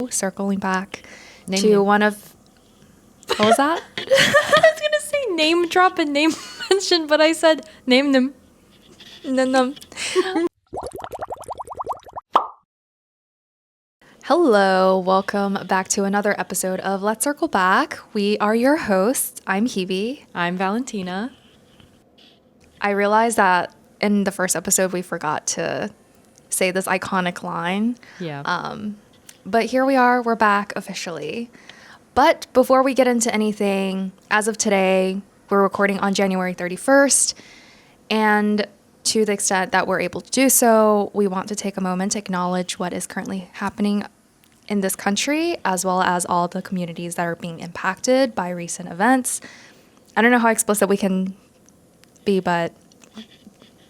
circling back Name to them. one of... What was that? I was going to say name drop and name mention, but I said name them. Hello, welcome back to another episode of Let's Circle Back. We are your hosts. I'm Hebe. I'm Valentina. I realized that in the first episode we forgot to say this iconic line. Yeah. But here we are, we're back officially. But before we get into anything, as of today, we're recording on January 31st. And to the extent that we're able to do so, we want to take a moment to acknowledge what is currently happening in this country, as well as all the communities that are being impacted by recent events. I don't know how explicit we can be, but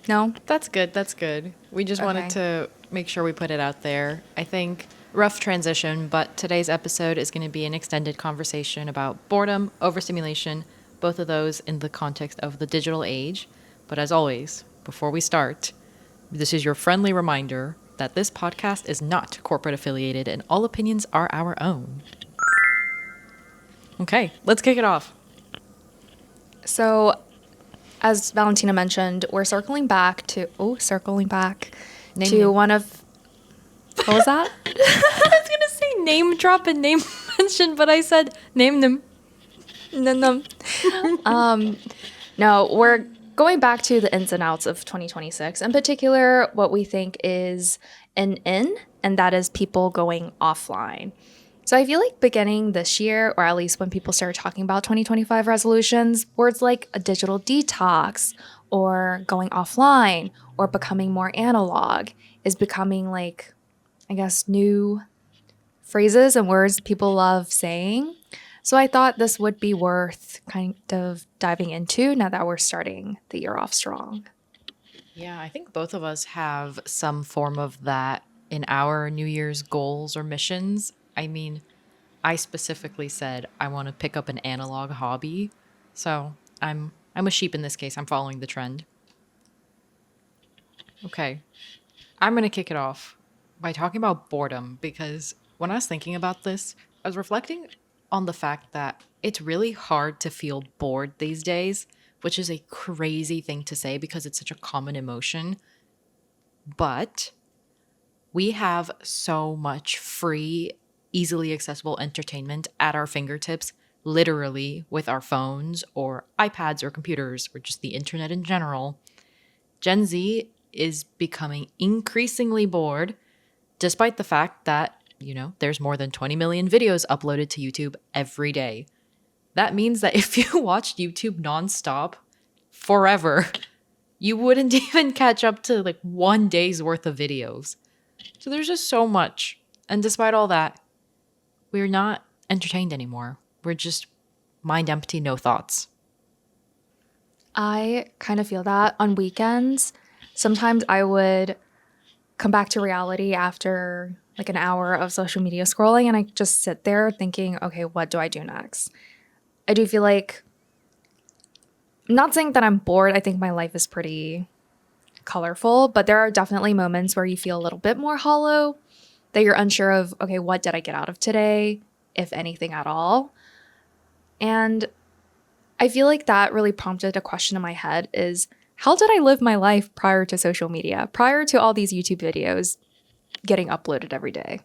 no? That's good. That's good. We just wanted to make sure we put it out there. I think rough transition, but today's episode is going to be an extended conversation about boredom, overstimulation, both of those in the context of the digital age. But as always, before we start, this is your friendly reminder that this podcast is not corporate affiliated and all opinions are our own. Okay, let's kick it off. So, as Valentina mentioned, we're circling back to one of... What was that? I was going to say name drop and name mention, but I said name them. No, we're going back to the ins and outs of 2026. In particular, what we think is an in, and that is people going offline. So I feel like beginning this year, or at least when people start talking about 2025 resolutions, words like a digital detox or going offline or becoming more analog is becoming like, I guess, new phrases and words people love saying. So I thought this would be worth kind of diving into now that we're starting the year off strong. Yeah, I think both of us have some form of that in our New Year's goals or missions. I mean, I specifically said I want to pick up an analog hobby. So I'm a sheep in this case. I'm following the trend. Okay. I'm going to kick it off by talking about boredom because when I was thinking about this, I was reflecting on the fact that it's really hard to feel bored these days, which is a crazy thing to say because it's such a common emotion. But we have so much free, easily accessible entertainment at our fingertips, literally with our phones or iPads or computers or just the internet in general. Gen Z is becoming increasingly bored, despite the fact that, there's more than 20 million videos uploaded to YouTube every day. That means that if you watched YouTube nonstop forever, you wouldn't even catch up to like one day's worth of videos. So there's just so much. And despite all that, we're not entertained anymore. We're just mind empty, no thoughts. I kind of feel that on weekends. Sometimes I would come back to reality after like an hour of social media scrolling and I just sit there thinking, okay, what do I do next? I do feel like, I'm not saying that I'm bored. I think my life is pretty colorful, but there are definitely moments where you feel a little bit more hollow, that you're unsure of, okay, what did I get out of today, if anything at all? And I feel like that really prompted a question in my head is, how did I live my life prior to social media, prior to all these YouTube videos getting uploaded every day?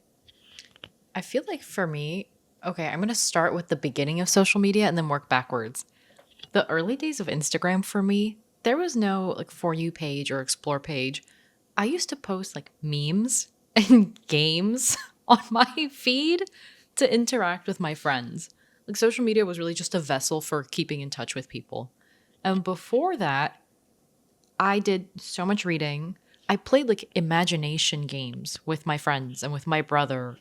I feel like for me, okay, I'm going to start with the beginning of social media and then work backwards. The early days of Instagram for me, there was no like For You page or Explore page. I used to post like memes and games on my feed to interact with my friends. Like social media was really just a vessel for keeping in touch with people. And before that, I did so much reading. I played like imagination games with my friends and with my brother.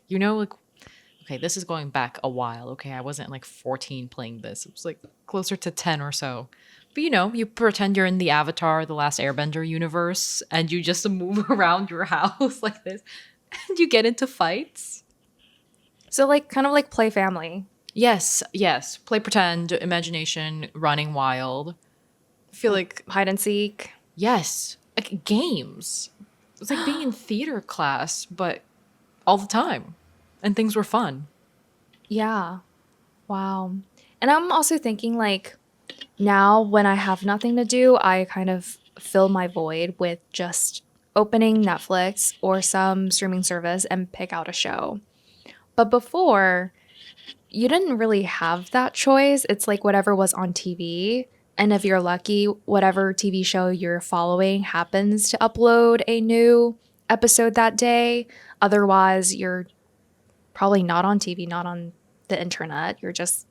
Okay, this is going back a while. Okay, I wasn't like 14 playing this. It was like closer to 10 or so. But you pretend you're in the Avatar, the Last Airbender universe, and you just move around your house like this, and you get into fights. So like kind of like play family. Yes. Play pretend, imagination, running wild. I feel like hide and seek. Yes, like games. It's like being in theater class, but all the time. and things were fun. Yeah. Wow. And I'm also thinking like now when I have nothing to do, I kind of fill my void with just opening Netflix or some streaming service and pick out a show. But before, you didn't really have that choice. It's like whatever was on TV. And if you're lucky, whatever TV show you're following happens to upload a new episode that day. Otherwise, you're probably not on TV, not on the internet. You're just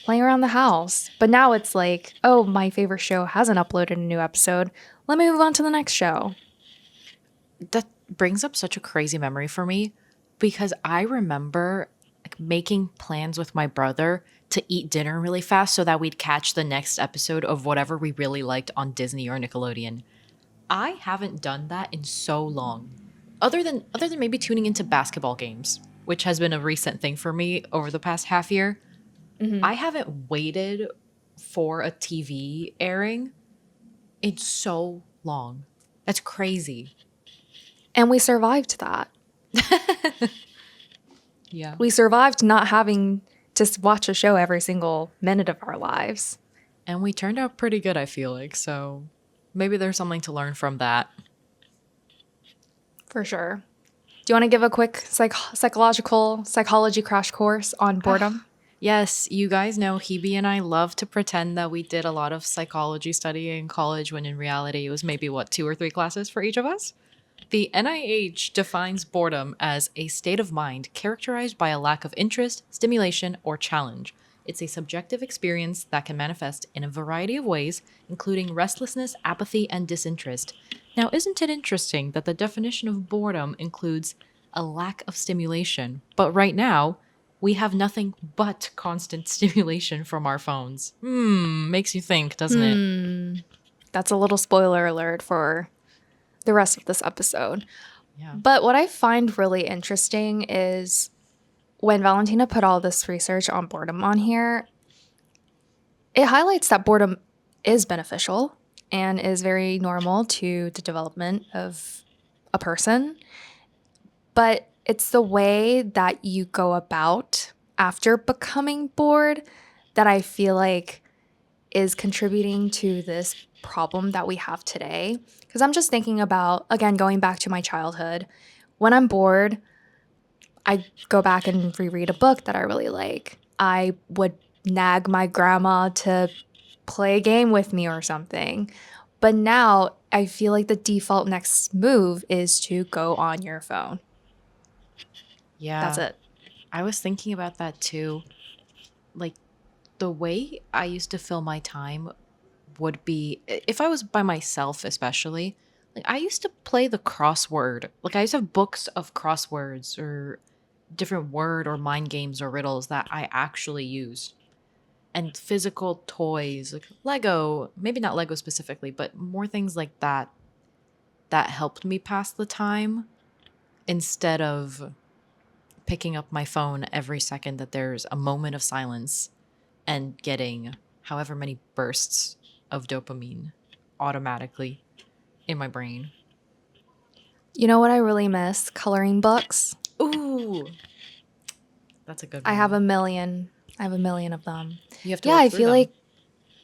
playing around the house. But now it's like, oh, my favorite show hasn't uploaded a new episode. Let me move on to the next show. That brings up such a crazy memory for me because I remember like making plans with my brother to eat dinner really fast so that we'd catch the next episode of whatever we really liked on Disney or Nickelodeon. I haven't done that in so long. Other than maybe tuning into basketball games, which has been a recent thing for me over the past half year. Mm-hmm. I haven't waited for a TV airing in so long. That's crazy. And we survived that. Yeah. We survived not having to watch a show every single minute of our lives. And we turned out pretty good, I feel like. So maybe there's something to learn from that. For sure. Do you want to give a quick psychology crash course on boredom? Yes, you guys know Hebe and I love to pretend that we did a lot of psychology study in college when in reality it was maybe, 2 or 3 classes for each of us? The NIH defines boredom as a state of mind characterized by a lack of interest, stimulation, or challenge. It's a subjective experience that can manifest in a variety of ways, including restlessness, apathy, and disinterest. Now, isn't it interesting that the definition of boredom includes a lack of stimulation, but right now, we have nothing but constant stimulation from our phones? Makes you think, doesn't it? That's a little spoiler alert for the rest of this episode. Yeah. But what I find really interesting is when Valentina put all this research on boredom on here, it highlights that boredom is beneficial and is very normal to the development of a person. But it's the way that you go about after becoming bored that I feel like is contributing to this problem that we have today. Because I'm just thinking about, again, going back to my childhood. When I'm bored, I go back and reread a book that I really like. I would nag my grandma to play a game with me or something. But now I feel like the default next move is to go on your phone. Yeah. That's it. I was thinking about that too. Like, the way I used to fill my time would be if I was by myself, especially. Like, I used to play the crossword. Like, I used to have books of crosswords or different word or mind games or riddles that I actually used. And physical toys, like Lego, maybe not Lego specifically, but more things like that that helped me pass the time instead of picking up my phone every second that there's a moment of silence and getting however many bursts of dopamine automatically in my brain. You know what I really miss? Coloring books. Ooh, that's a good one. I have a million. I have a million of them. You have to Yeah, work I through feel them. like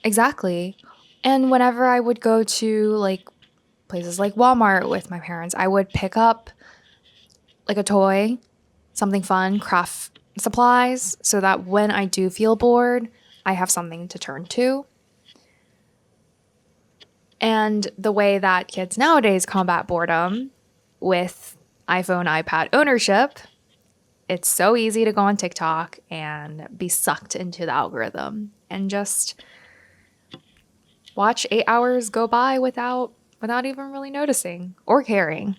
exactly. And whenever I would go to like places like Walmart with my parents, I would pick up like a toy, something fun, craft supplies, so that when I do feel bored, I have something to turn to. And the way that kids nowadays combat boredom with iPhone, iPad ownership, it's so easy to go on TikTok and be sucked into the algorithm and just watch 8 hours go by without even really noticing or caring.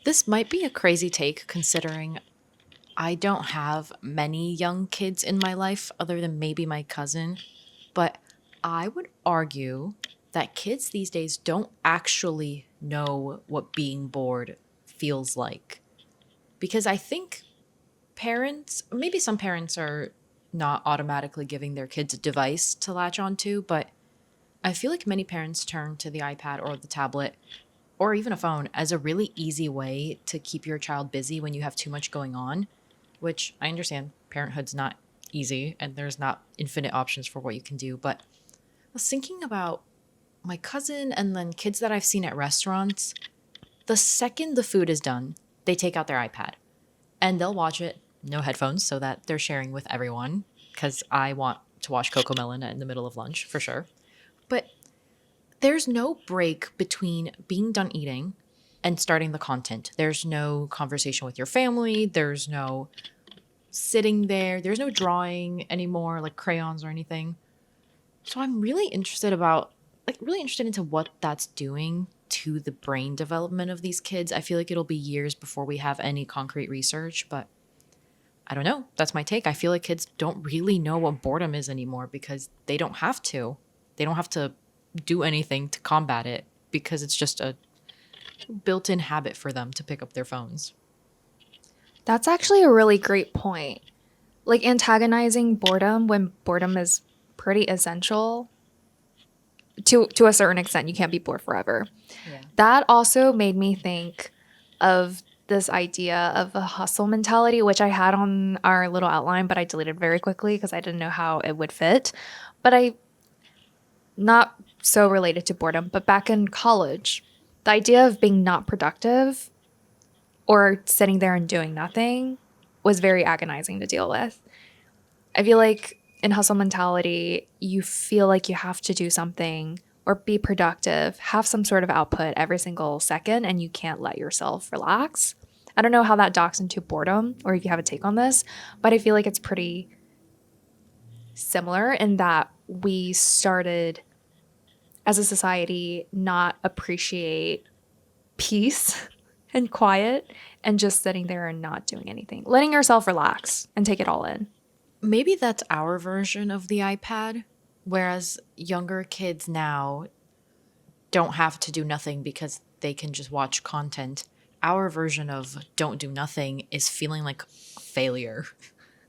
This might be a crazy take considering I don't have many young kids in my life other than maybe my cousin, but I would argue that kids these days don't actually know what being bored feels like. Because I think parents, maybe some parents are not automatically giving their kids a device to latch onto, but I feel like many parents turn to the iPad or the tablet or even a phone as a really easy way to keep your child busy when you have too much going on, which I understand parenthood's not easy and there's not infinite options for what you can do. But I was thinking about my cousin and then kids that I've seen at restaurants. The second the food is done, they take out their iPad and they'll watch it, no headphones, so that they're sharing with everyone. Because I want to watch Coco Melon in the middle of lunch for sure. But there's no break between being done eating and starting the content. There's no conversation with your family. There's no sitting there. There's no drawing anymore, like crayons or anything. So I'm really interested into what that's doing to the brain development of these kids. I feel like it'll be years before we have any concrete research, but I don't know. That's my take. I feel like kids don't really know what boredom is anymore because they don't have to. They don't have to do anything to combat it because it's just a built-in habit for them to pick up their phones. That's actually a really great point. Like antagonizing boredom when boredom is pretty essential to a certain extent. You can't be bored forever. Yeah. That also made me think of this idea of a hustle mentality, which I had on our little outline, but I deleted very quickly because I didn't know how it would fit. But not so related to boredom, but back in college, the idea of being not productive or sitting there and doing nothing was very agonizing to deal with. I feel like in hustle mentality, you feel like you have to do something or be productive, have some sort of output every single second, and you can't let yourself relax. I don't know how that docks into boredom or if you have a take on this, but I feel like it's pretty similar in that we started as a society not appreciate peace and quiet and just sitting there and not doing anything, letting yourself relax and take it all in. Maybe that's our version of the iPad, whereas younger kids now don't have to do nothing because they can just watch content. Our version of don't do nothing is feeling like failure.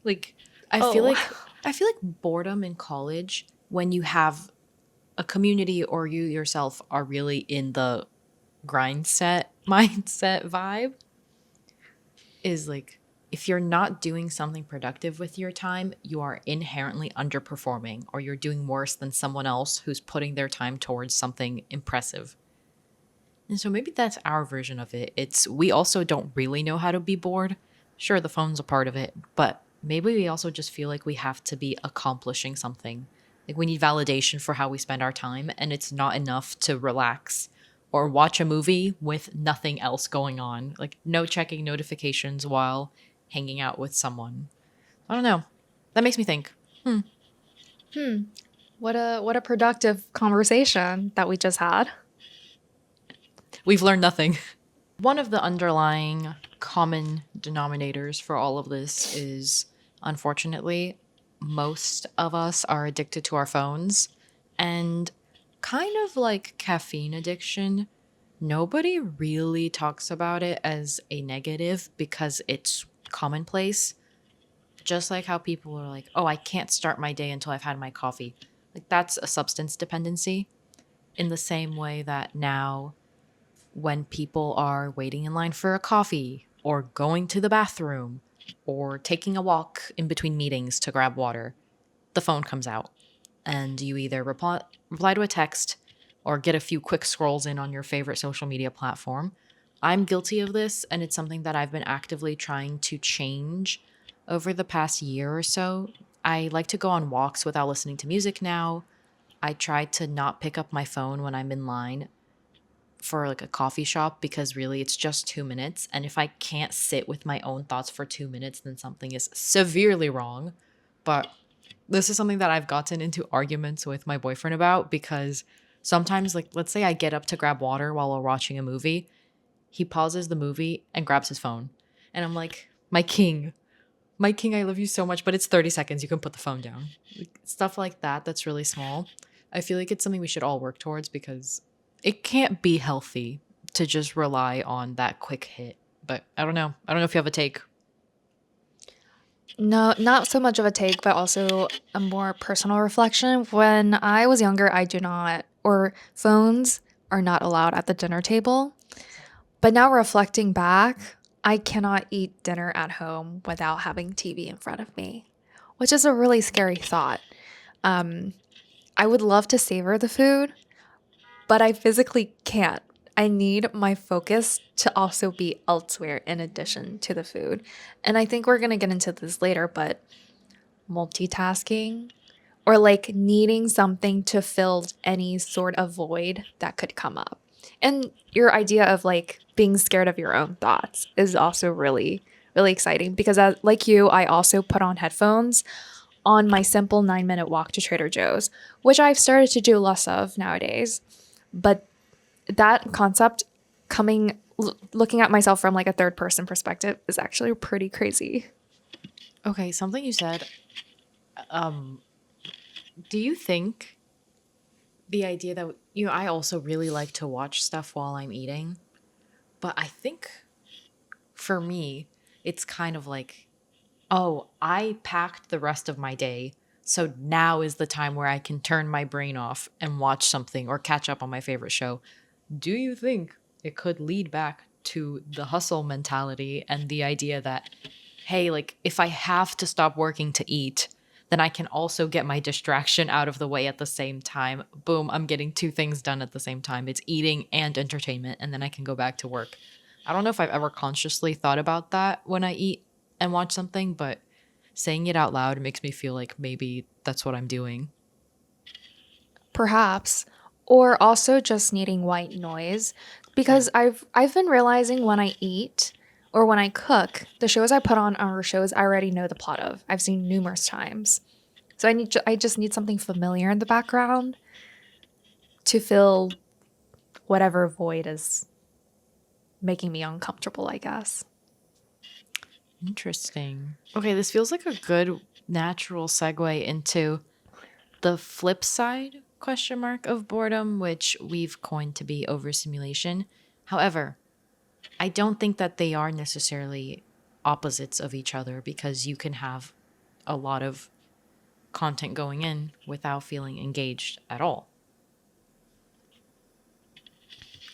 Like I feel like boredom in college when you have a community or you yourself are really in the grind set mindset vibe is like if you're not doing something productive with your time, you are inherently underperforming or you're doing worse than someone else who's putting their time towards something impressive. And so maybe that's our version of it. It's we also don't really know how to be bored. Sure, the phone's a part of it, but maybe we also just feel like we have to be accomplishing something. Like we need validation for how we spend our time, and it's not enough to relax or watch a movie with nothing else going on. Like no checking notifications while hanging out with someone. I don't know. That makes me think. What a productive conversation that we just had. We've learned nothing. One of the underlying common denominators for all of this is, unfortunately, most of us are addicted to our phones. And kind of like caffeine addiction, nobody really talks about it as a negative because it's commonplace. Just like how people are like, oh, I can't start my day until I've had my coffee. Like that's a substance dependency. In the same way that now when people are waiting in line for a coffee or going to the bathroom or taking a walk in between meetings to grab water, the phone comes out and you either reply to a text or get a few quick scrolls in on your favorite social media platform. I'm guilty of this, and it's something that I've been actively trying to change over the past year or so. I like to go on walks without listening to music now. I try to not pick up my phone when I'm in line for like a coffee shop because really it's just 2 minutes. And if I can't sit with my own thoughts for 2 minutes, then something is severely wrong. But this is something that I've gotten into arguments with my boyfriend about because sometimes, like, let's say I get up to grab water while we're watching a movie. He pauses the movie and grabs his phone. And I'm like, my king, I love you so much, but it's 30 seconds. You can put the phone down. Like, stuff like that, that's really small. I feel like it's something we should all work towards because it can't be healthy to just rely on that quick hit. But I don't know. I don't know if you have a take. No, not so much of a take, but also a more personal reflection. When I was younger, I do not, or phones are not allowed at the dinner table. But now reflecting back, I cannot eat dinner at home without having TV in front of me, which is a really scary thought. I would love to savor the food, but I physically can't. I need my focus to also be elsewhere in addition to the food. And I think we're going to get into this later, but multitasking or like needing something to fill any sort of void that could come up. And your idea of like being scared of your own thoughts is also really, really exciting because, like you, I also put on headphones on my simple 9-minute walk to Trader Joe's, which I've started to do less of nowadays. But that concept looking at myself from like a third person perspective is actually pretty crazy. Okay, something you said. Do you think the idea that, I also really like to watch stuff while I'm eating, but I think for me, it's kind of like, oh, I packed the rest of my day. So now is the time where I can turn my brain off and watch something or catch up on my favorite show. Do you think it could lead back to the hustle mentality and the idea that, hey, like if I have to stop working to eat, then I can also get my distraction out of the way at the same time. Boom, I'm getting two things done at the same time. It's eating and entertainment, and then I can go back to work. I don't know if I've ever consciously thought about that when I eat and watch something, but saying it out loud makes me feel like maybe that's what I'm doing. Perhaps. Or also just needing white noise. Because I've been realizing when I eat or when I cook, the shows I put on are shows I already know the plot of. I've seen numerous times. So I just need something familiar in the background to fill whatever void is making me uncomfortable, I guess. Interesting. Okay, this feels like a good natural segue into the flip side question mark of boredom, which we've coined to be overstimulation. However, I don't think that they are necessarily opposites of each other because you can have a lot of content going in without feeling engaged at all.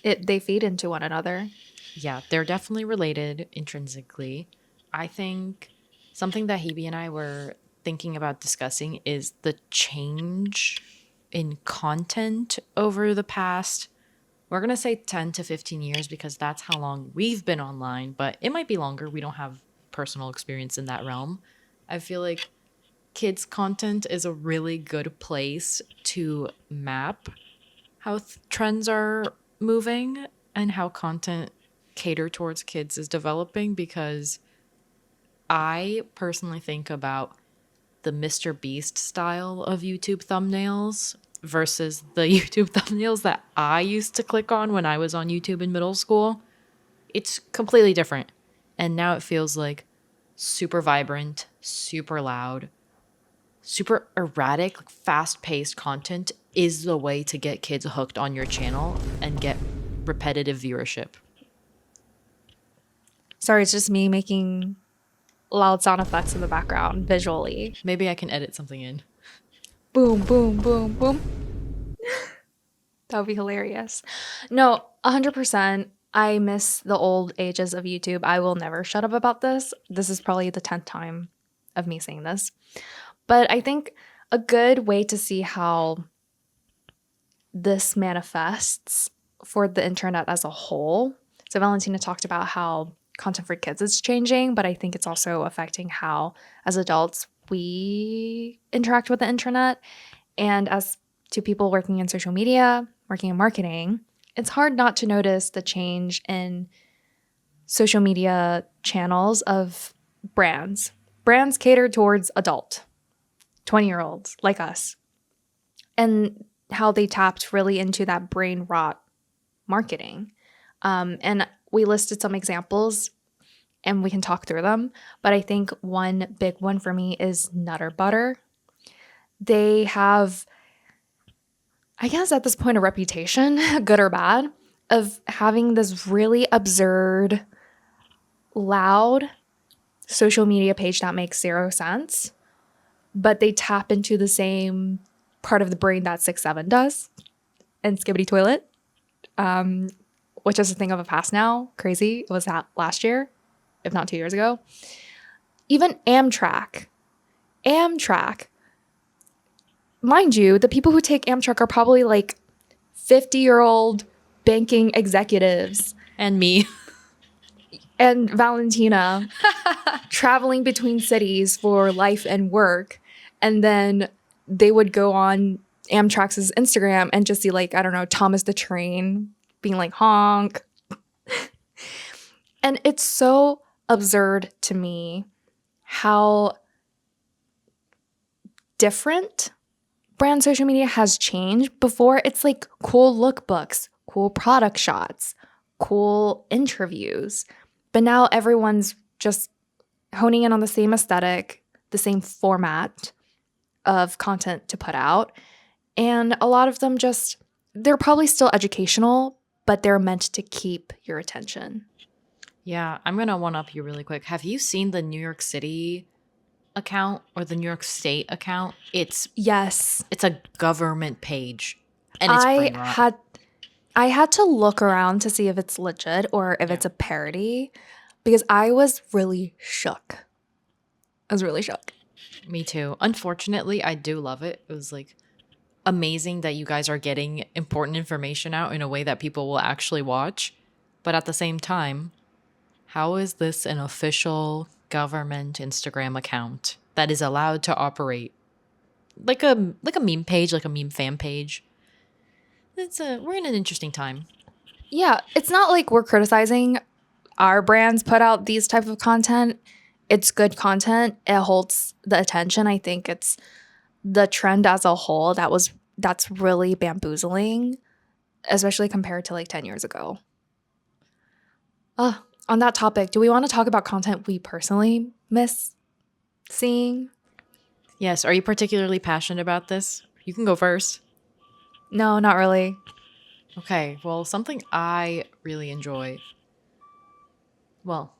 They feed into one another. Yeah, they're definitely related intrinsically. I think something that Hebe and I were thinking about discussing is the change in content over the past, we're going to say 10 to 15 years because that's how long we've been online, but it might be longer. We don't have personal experience in that realm. I feel like kids' content is a really good place to map how trends are moving and how content catered towards kids is developing, because I personally think about the Mr. Beast style of YouTube thumbnails versus the YouTube thumbnails that I used to click on when I was on YouTube in middle school. It's completely different. And now it feels like super vibrant, super loud, super erratic, like fast-paced content is the way to get kids hooked on your channel and get repetitive viewership. Sorry, it's just me making loud sound effects in the background visually. Maybe I can edit something in. Boom, boom, boom, boom. That would be hilarious. No, 100%. I miss the old ages of YouTube. I will never shut up about this. This is probably the 10th time of me saying this. But I think a good way to see how this manifests for the internet as a whole. So Valentina talked about how content for kids is changing, but I think it's also affecting how, as adults, we interact with the internet. And as to people working in social media, working in marketing, it's hard not to notice the change in social media channels of brands. Brands cater towards adult, 20-year-olds like us, and how they tapped really into that brain rot marketing. And we listed some examples and we can talk through them. But I think one big one for me is Nutter Butter. They have, I guess at this point, a reputation, good or bad, of having this really absurd, loud social media page that makes zero sense, but they tap into the same part of the brain that 6-7 does and Skibbity Toilet. which is a thing of the past now. Crazy. It was that last year, if not 2 years ago. Even Amtrak. Amtrak. Mind you, the people who take Amtrak are probably like 50-year-old banking executives. And me. And Valentina traveling between cities for life and work. And then they would go on Amtrak's Instagram and just see, like, I don't know, Thomas the Train being like, honk. And it's so absurd to me how different brand social media has changed. Before, it's like cool lookbooks, cool product shots, cool interviews. But now everyone's just honing in on the same aesthetic, the same format of content to put out. And a lot of them just, they're probably still educational, but they're meant to keep your attention. Yeah, I'm going to one-up you really quick. Have you seen the New York City account or the New York State account? Yes. It's a government page. And it's brain rot. I had to look around to see if it's legit or if it's a parody because I was really shook. I was really shook. Me too. Unfortunately, I do love it. It was like amazing that you guys are getting important information out in a way that people will actually watch. But at the same time, how is this an official government Instagram account that is allowed to operate like a meme page, like a meme fan page? We're in an interesting time. Yeah, it's not like we're criticizing our brands put out these type of content. It's good content. It holds the attention. I think it's the trend as a whole that's really bamboozling, especially compared to like 10 years ago. On that topic, do we want to talk about content we personally miss seeing? Yes. Are you particularly passionate about this? You can go first. No, not really. Okay. Well, something I really enjoy, well,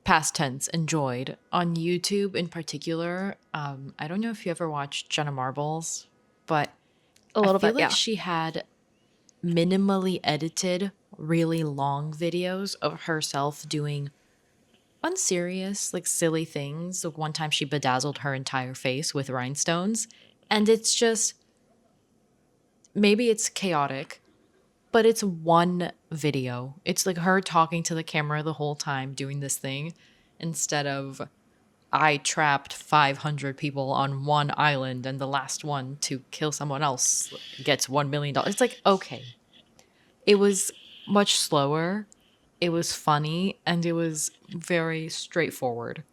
past tense, enjoyed on YouTube in particular. I don't know if you ever watched Jenna Marbles, but A little I feel bit, like yeah. she had minimally edited, really long videos of herself doing unserious, like silly things. Like one time she bedazzled her entire face with rhinestones. And it's just, maybe it's chaotic, but it's one video. It's like her talking to the camera the whole time doing this thing instead of I trapped 500 people on one island and the last one to kill someone else gets $1 million. It's like, okay. It was much slower. It was funny and it was very straightforward.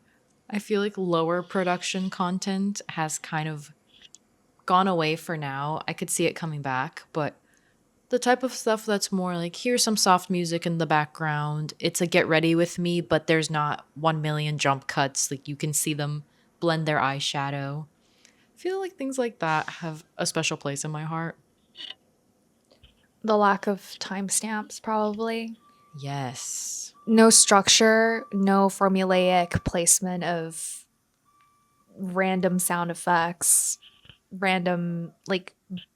I feel like lower production content has kind of gone away for now. I could see it coming back, but the type of stuff that's more like, here's some soft music in the background. It's a get ready with me, but there's not 1 million jump cuts. Like you can see them blend their eyeshadow. I feel like things like that have a special place in my heart. The lack of timestamps, probably. Yes. No structure, no formulaic placement of random sound effects, random, like,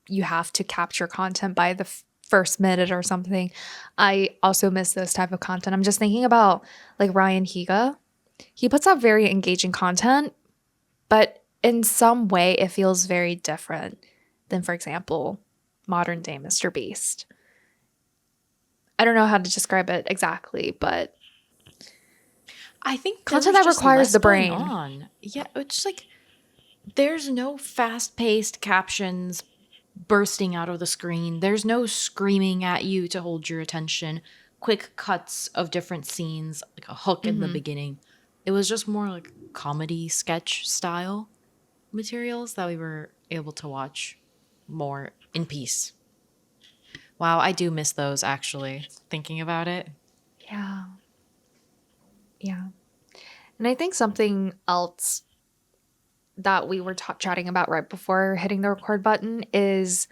you have to capture content by the first minute or something. I also miss those type of content. I'm just thinking about like Ryan Higa. He puts out very engaging content, but in some way it feels very different than, for example, modern day Mr. Beast. I don't know how to describe it exactly, but I think content that requires the brain. Yeah, it's like there's no fast-paced captions bursting out of the screen. There's no screaming at you to hold your attention. Quick cuts of different scenes, like a hook in the beginning. It was just more like comedy sketch style materials that we were able to watch more in peace. Wow, I do miss those actually, thinking about it. Yeah. Yeah. And I think something else that we were chatting about right before hitting the record button is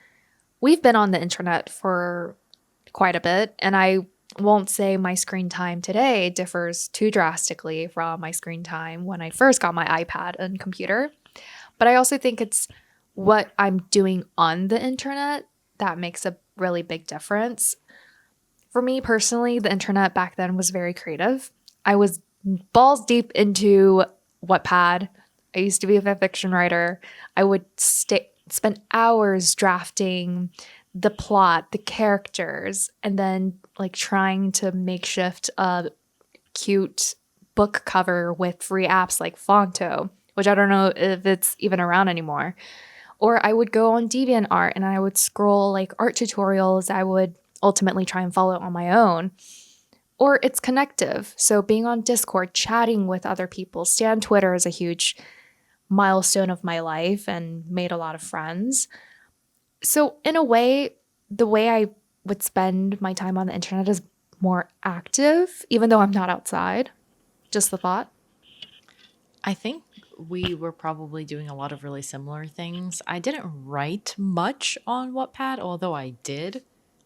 we've been on the internet for quite a bit, and I won't say my screen time today differs too drastically from my screen time when I first got my iPad and computer. But I also think it's what I'm doing on the internet that makes a really big difference. For me personally, the internet back then was very creative. I was balls deep into Wattpad. I used to be a fiction writer. I would spend hours drafting the plot, the characters, and then like trying to makeshift a cute book cover with free apps like Fonto, which I don't know if it's even around anymore. Or I would go on DeviantArt and I would scroll like art tutorials I would ultimately try and follow on my own. Or it's connective. So being on Discord, chatting with other people. Stan Twitter is a huge milestone of my life and made a lot of friends. So in a way, the way I would spend my time on the internet is more active, even though I'm not outside. Just the thought. I think we were probably doing a lot of really similar things. I didn't write much on Wattpad, although I did.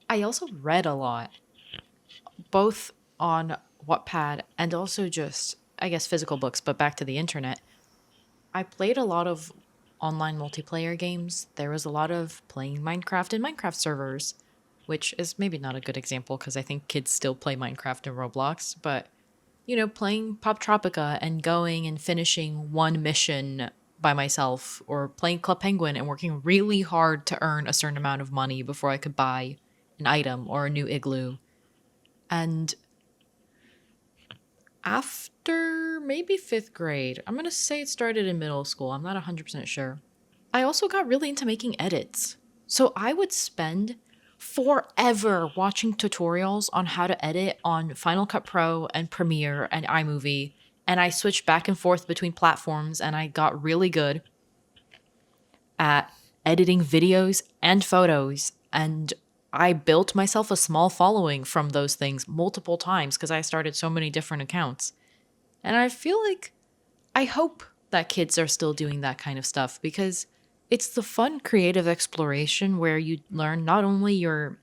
I also read a lot, both on Wattpad and also just, I guess, physical books, but back to the internet. I played a lot of online multiplayer games. There was a lot of playing Minecraft in Minecraft servers, which is maybe not a good example because I think kids still play Minecraft and Roblox, but playing Pop Tropica and going and finishing one mission by myself, or playing Club Penguin and working really hard to earn a certain amount of money before I could buy an item or a new igloo. And after maybe fifth grade, I'm going to say it started in middle school, I'm not 100% sure, I also got really into making edits. So I would spend forever watching tutorials on how to edit on Final Cut Pro and Premiere and iMovie. And I switched back and forth between platforms and I got really good at editing videos and photos. And I built myself a small following from those things multiple times because I started so many different accounts. And I feel like I hope that kids are still doing that kind of stuff because it's the fun creative exploration where you learn not only your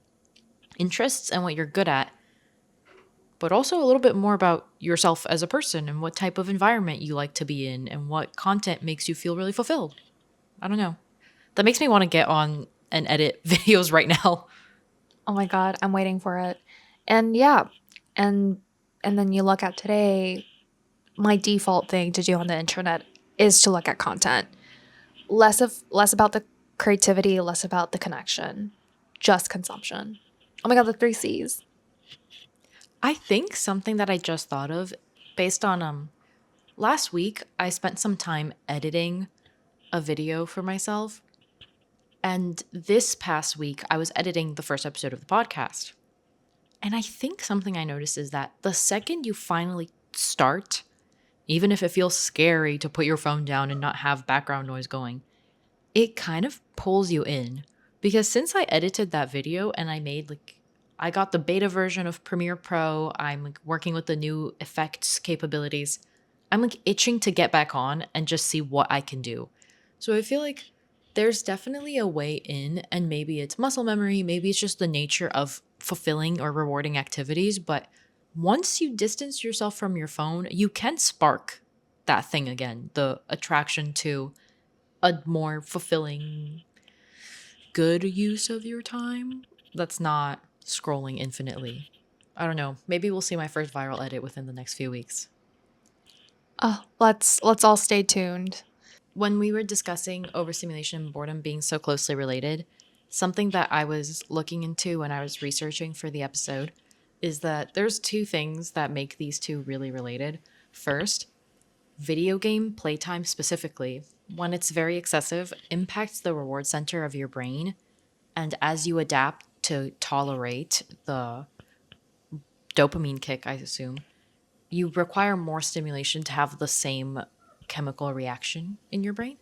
interests and what you're good at, but also a little bit more about yourself as a person and what type of environment you like to be in and what content makes you feel really fulfilled. I don't know. That makes me want to get on and edit videos right now. Oh my god, I'm waiting for it. And yeah, and and then you look at today, my default thing to do on the internet is to look at content. Less about the creativity, less about the connection, just consumption. Oh my god, the 3 C's. I think something that I just thought of based on last week I spent some time editing a video for myself. And this past week, I was editing the first episode of the podcast. And I think something I noticed is that the second you finally start, even if it feels scary to put your phone down and not have background noise going, it kind of pulls you in. Because since I edited that video and I got the beta version of Premiere Pro, I'm working with the new effects capabilities, I'm itching to get back on and just see what I can do. So I feel like there's definitely a way in, and maybe it's muscle memory, maybe it's just the nature of fulfilling or rewarding activities. But once you distance yourself from your phone, you can spark that thing again, the attraction to a more fulfilling, good use of your time that's not scrolling infinitely. I don't know. Maybe we'll see my first viral edit within the next few weeks. Oh, let's all stay tuned. When we were discussing overstimulation and boredom being so closely related, something that I was looking into when I was researching for the episode is that there's two things that make these two really related. First, video game playtime specifically, when it's very excessive, impacts the reward center of your brain. And as you adapt to tolerate the dopamine kick, I assume, you require more stimulation to have the same chemical reaction in your brain.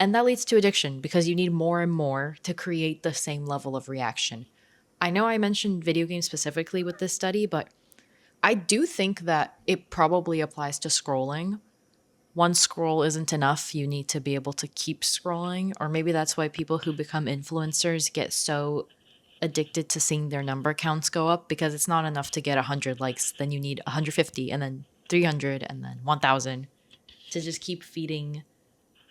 And that leads to addiction because you need more and more to create the same level of reaction. I know I mentioned video games specifically with this study, but I do think that it probably applies to scrolling. One scroll isn't enough. You need to be able to keep scrolling. Or maybe that's why people who become influencers get so addicted to seeing their number counts go up, because it's not enough to get 100 likes. Then you need 150 and then 300 and then 1,000 to just keep feeding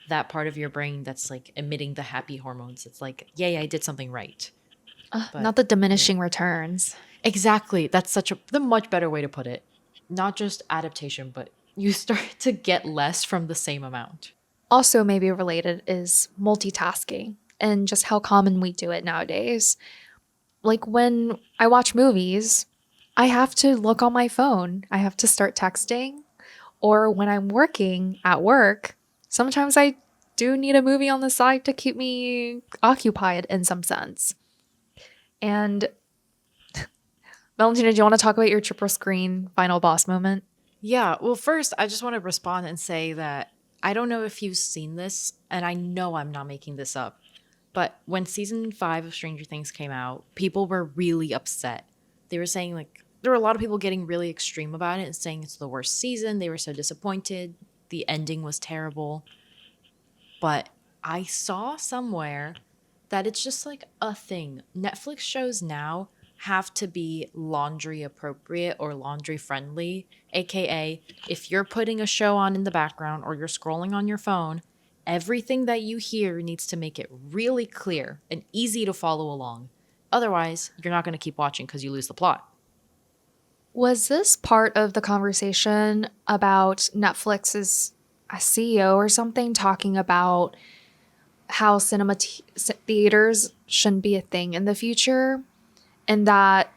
that part of your brain that's like emitting the happy hormones. It's like, yay, I did something right. But Not the diminishing returns. Exactly. That's the much better way to put it. Not just adaptation, but you start to get less from the same amount. Also, maybe related is multitasking and just how common we do it nowadays. Like when I watch movies, I have to look on my phone, I have to start texting, or when I'm working at work, sometimes I do need a movie on the side to keep me occupied in some sense. And Valentina, do you want to talk about your triple screen final boss moment? Yeah, well, first, I just want to respond and say that I don't know if you've seen this, and I know I'm not making this up, but when season 5 of Stranger Things came out, people were really upset. They were saying, like, there were a lot of people getting really extreme about it and saying it's the worst season. They were so disappointed. The ending was terrible. But I saw somewhere that it's just like a thing. Netflix shows now have to be laundry appropriate or laundry friendly, aka if you're putting a show on in the background or you're scrolling on your phone, everything that you hear needs to make it really clear and easy to follow along. Otherwise, you're not going to keep watching because you lose the plot. Was this part of the conversation about Netflix's a CEO or something talking about how theaters shouldn't be a thing in the future, and that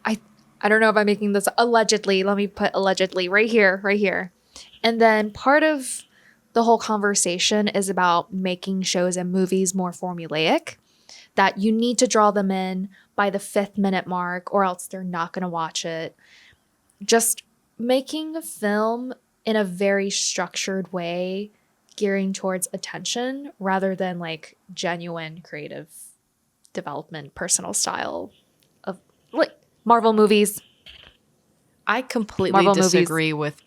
I I don't know if I'm making this allegedly. Let me put allegedly right here, right here. And then part of the whole conversation is about making shows and movies more formulaic, that you need to draw them in by the 5th minute mark or else they're not going to watch it. Just making a film in a very structured way, gearing towards attention rather than like genuine creative development, personal style of like Marvel movies. I completely Marvel movies. disagree with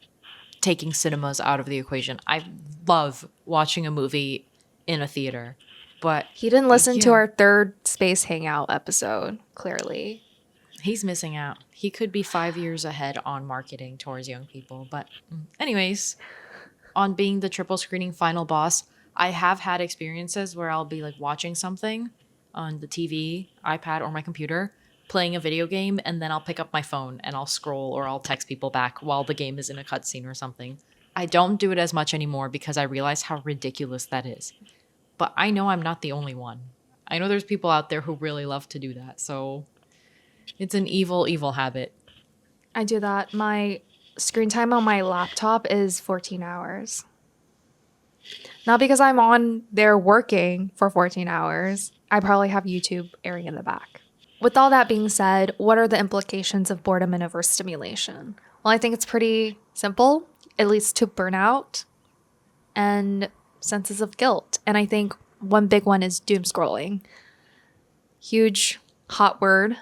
taking cinemas out of the equation. I love watching a movie in a theater, but He didn't listen to yeah, our third space hangout episode, clearly. he's missing out. He could be 5 years ahead on marketing towards young people. But, anyways, on being the triple screening final boss, I have had experiences where I'll be like watching something on the TV, iPad, or my computer, playing a video game, and then I'll pick up my phone and I'll scroll or I'll text people back while the game is in a cutscene or something. I don't do it as much anymore because I realize how ridiculous that is. But I know I'm not the only one. I know there's people out there who really love to do that. So it's an evil, evil habit. I do that. My screen time on my laptop is 14 hours. Not because I'm on there working for 14 hours. I probably have YouTube airing in the back. With all that being said, what are the implications of boredom and overstimulation? Well, I think it's pretty simple. It leads to burnout and senses of guilt. And I think one big one is doom scrolling. Huge hot word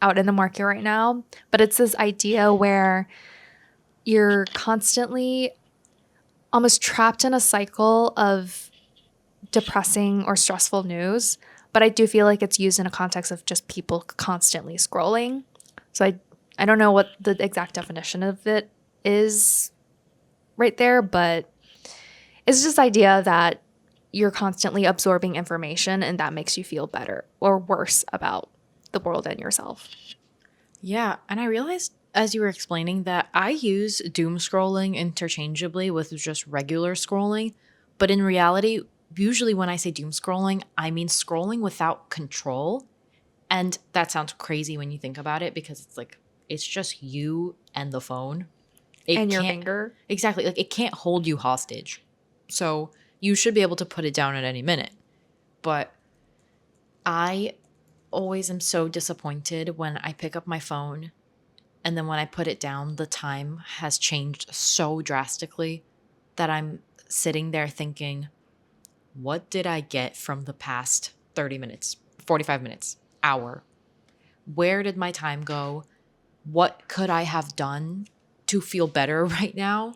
out in the market right now. But it's this idea where you're constantly almost trapped in a cycle of depressing or stressful news. But I do feel like it's used in a context of just people constantly scrolling. So I don't know what the exact definition of it is right there, but it's just idea that you're constantly absorbing information and that makes you feel better or worse about the world and yourself. Yeah, and I realized as you were explaining that I use doom scrolling interchangeably with just regular scrolling, but in reality, usually when I say doom scrolling, I mean scrolling without control. And that sounds crazy when you think about it because it's like it's just you and the phone. It And your can't finger. exactly like it can't hold you hostage. So you should be able to put it down at any minute. But I always am so disappointed when I pick up my phone and then when I put it down, the time has changed so drastically that I'm sitting there thinking, what did I get from the past 30 minutes, 45 minutes, hour? Where did my time go? What could I have done to feel better right now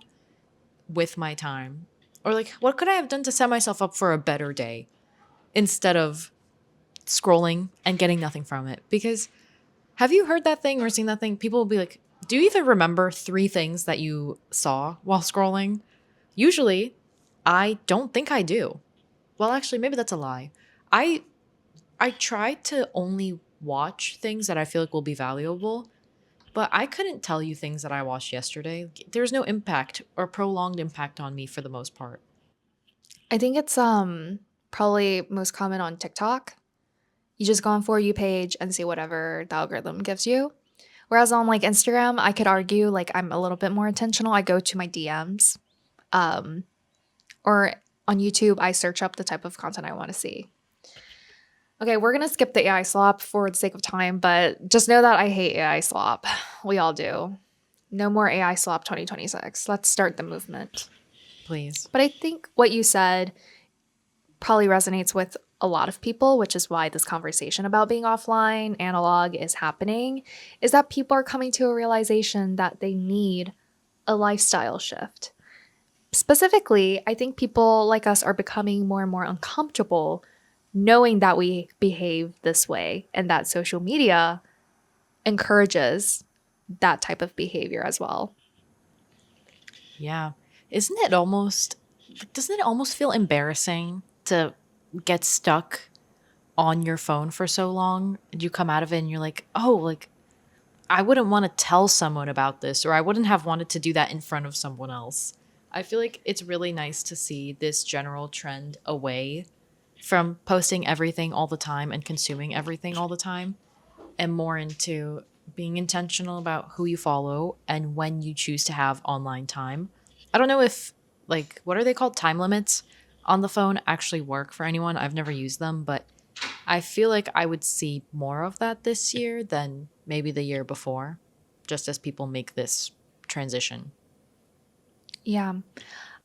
with my time? Or like, what could I have done to set myself up for a better day instead of scrolling and getting nothing from it? Because have you heard that thing or seen that thing? People will be like, do you even remember 3 things that you saw while scrolling? Usually, I don't think I do. Well, actually, maybe that's a lie. I I try to only watch things that I feel like will be valuable. But I couldn't tell you things that I watched yesterday. There's no impact or prolonged impact on me for the most part. I think it's probably most common on TikTok. You just go on For You page and see whatever the algorithm gives you. Whereas on like Instagram, I could argue like I'm a little bit more intentional. I go to my DMs. Um, or on YouTube, I search up the type of content I want to see. Okay, we're going to skip the AI slop for the sake of time, but just know that I hate AI slop. We all do. No more AI slop 2026. Let's start the movement. Please. But I think what you said probably resonates with a lot of people, which is why this conversation about being offline, analog is happening, is that people are coming to a realization that they need a lifestyle shift. Specifically, I think people like us are becoming more and more uncomfortable knowing that we behave this way and that social media encourages that type of behavior as well. Yeah. Isn't it almost, doesn't it almost feel embarrassing to get stuck on your phone for so long and you come out of it and you're like, oh, like I wouldn't want to tell someone about this, or I wouldn't have wanted to do that in front of someone else. I feel like it's really nice to see this general trend away from posting everything all the time and consuming everything all the time, and more into being intentional about who you follow and when you choose to have online time. I don't know if, like, what are they called? Time limits on the phone actually work for anyone. I've never used them, but I feel like I would see more of that this year than maybe the year before, just as people make this transition. Yeah.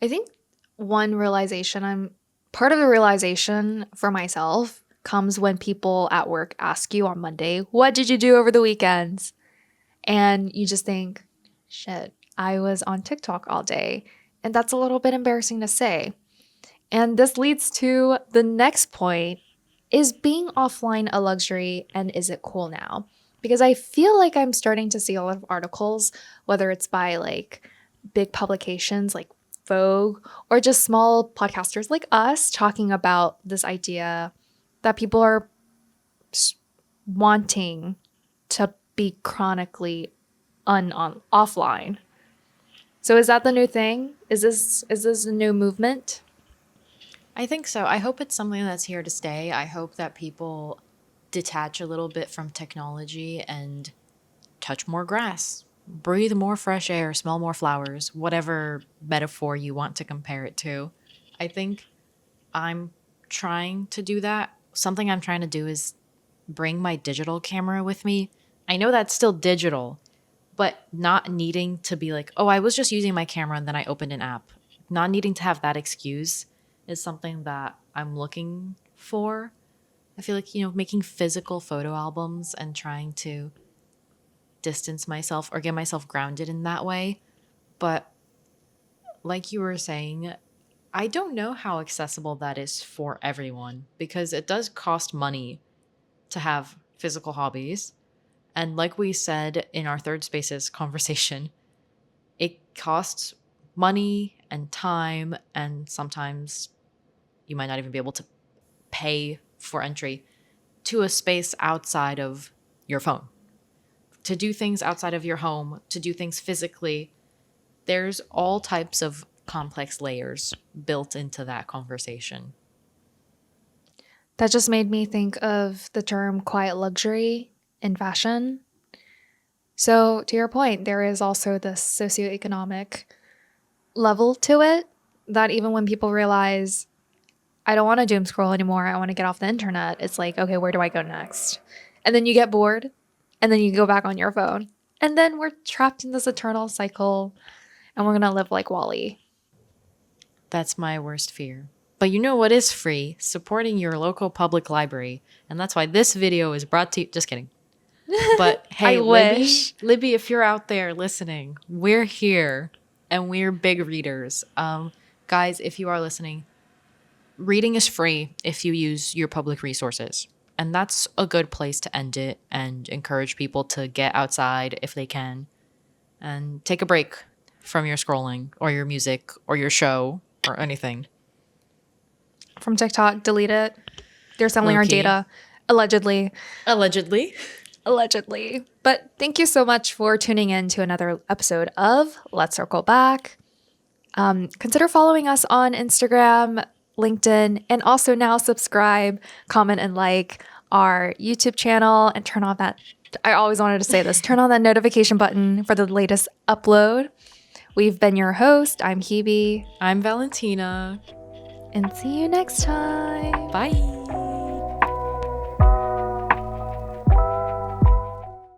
I think one realization I'm part of the realization for myself comes when people at work ask you on Monday, "What did you do over the weekends?" And you just think, "Shit, I was on TikTok all day." And that's a little bit embarrassing to say. And this leads to the next point. Is being offline a luxury and is it cool now? Because I feel like I'm starting to see a lot of articles, whether it's by like big publications like Vogue or just small podcasters like us talking about this idea that people are wanting to be chronically offline. So is that the new thing? Is this a new movement? I think so. I hope it's something that's here to stay. I hope that people detach a little bit from technology and touch more grass, breathe more fresh air, smell more flowers, whatever metaphor you want to compare it to. I think I'm trying to do that. Something I'm trying to do is bring my digital camera with me. I know that's still digital, but not needing to be like, oh, I was just using my camera and then I opened an app. Not needing to have that excuse is something that I'm looking for. I feel like, making physical photo albums and trying to distance myself or get myself grounded in that way. But like you were saying, I don't know how accessible that is for everyone because it does cost money to have physical hobbies. And like we said in our Third Spaces conversation, it costs money and time, and sometimes you might not even be able to pay for entry to a space outside of your phone. To do things outside of your home, to do things physically, there's all types of complex layers built into that conversation. That just made me think of the term quiet luxury in fashion. So, to your point, there is also this socioeconomic level to it that even when people realize, I don't want to doom scroll anymore, I want to get off the internet, it's like, okay, where do I go next? And then you get bored, and then you go back on your phone. And then we're trapped in this eternal cycle, and we're going to live like Wall-E. That's my worst fear. But you know what is free? Supporting your local public library. And that's why this video is brought to you. Just kidding. But hey, I wish. Libby, if you're out there listening, we're here and we're big readers. Guys, if you are listening, reading is free if you use your public resources. And that's a good place to end it and encourage people to get outside if they can and take a break from your scrolling or your music or your show or anything. From TikTok, delete it. They're selling Low our key. data. Allegedly. Allegedly. Allegedly. But thank you so much for tuning in to another episode of Let's Circle Back. Consider following us on Instagram, LinkedIn, and also now subscribe, comment, and like our YouTube channel and turn on that. I always wanted to say this, turn on that notification button for the latest upload. We've been your host. I'm Hebe. I'm Valentina. And see you next time. Bye.